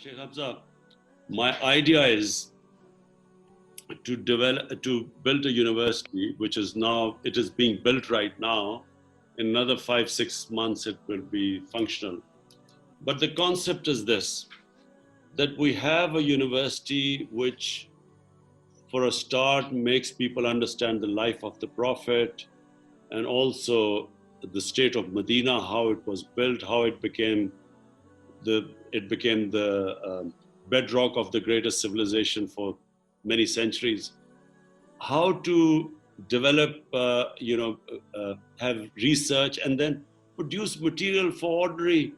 Shaykh Hamza, my idea is to build a university, which is now, it is being built right now. In another 5-6 months, it will be functional. But the concept is this, that we have a university which, for a start, makes people understand the life of the Prophet and also the state of Medina, how it was built, how it became the bedrock of the greatest civilization for many centuries. How to develop, have research and then produce material for ordinary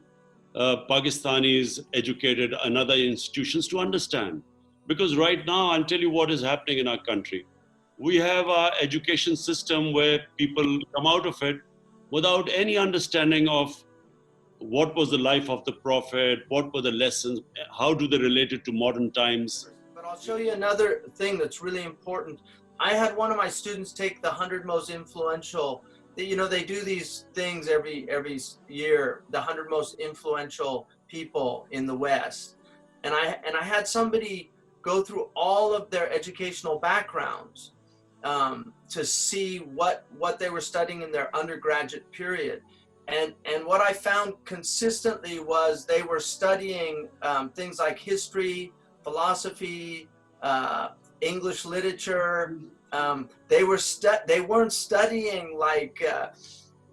Pakistanis educated and other institutions to understand. Because right now, I'll tell you what is happening in our country. We have our education system where people come out of it without any understanding of what was the life of the Prophet, what were the lessons, how do they relate it to modern times. But I'll show you another thing that's really important. I had one of my students take the 100 most influential, they do these things every year, the 100 most influential people in the West. And I had somebody go through all of their educational backgrounds to see what they were studying in their undergraduate period. And what I found consistently was they were studying things like history, philosophy, English literature. They weren't studying like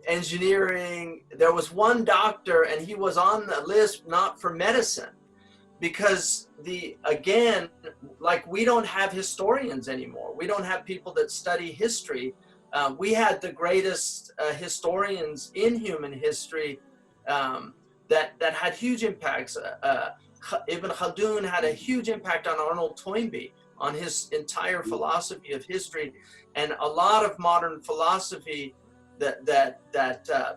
engineering. There was one doctor, and he was on the list not for medicine, because again, like, we don't have historians anymore. We don't have people that study history. We had the greatest historians in human history that had huge impacts. Ibn Khaldun had a huge impact on Arnold Toynbee, on his entire philosophy of history, and a lot of modern philosophy that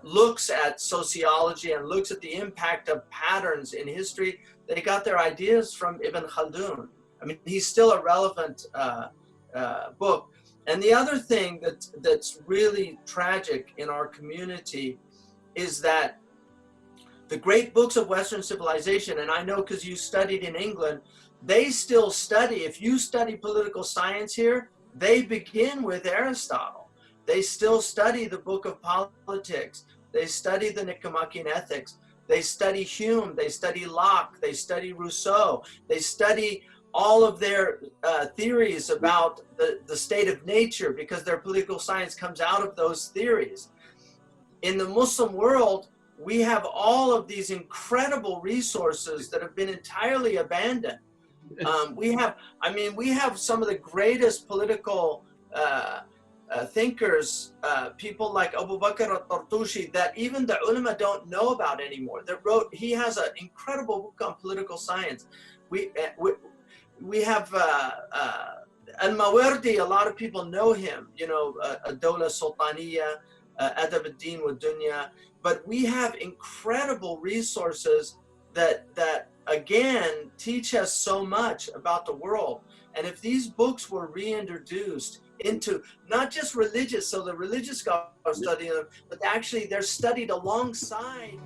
looks at sociology and looks at the impact of patterns in history. They got their ideas from Ibn Khaldun. I mean, he's still a relevant book. And the other thing that's really tragic in our community is that the great books of Western civilization, and I know because you studied in England, they still study. If you study political science here, they begin with Aristotle. They still study the Book of Politics. They study the Nicomachean Ethics. They study Hume. They study Locke. They study Rousseau. They study all of their theories about the state of nature, because their political science comes out of those theories. In the Muslim world, we have all of these incredible resources that have been entirely abandoned. We have some of the greatest political thinkers, people like Abu Bakr al-Tartushi, that even the ulama don't know about anymore. He has an incredible book on political science. We have Al-Mawardi, a lot of people know him, Ad-Dawla Sultaniya, Adab ad-Din wa Dunya, but we have incredible resources that again teach us so much about the world. And if these books were reintroduced into not just religious, so the religious scholars study them, but actually they're studied alongside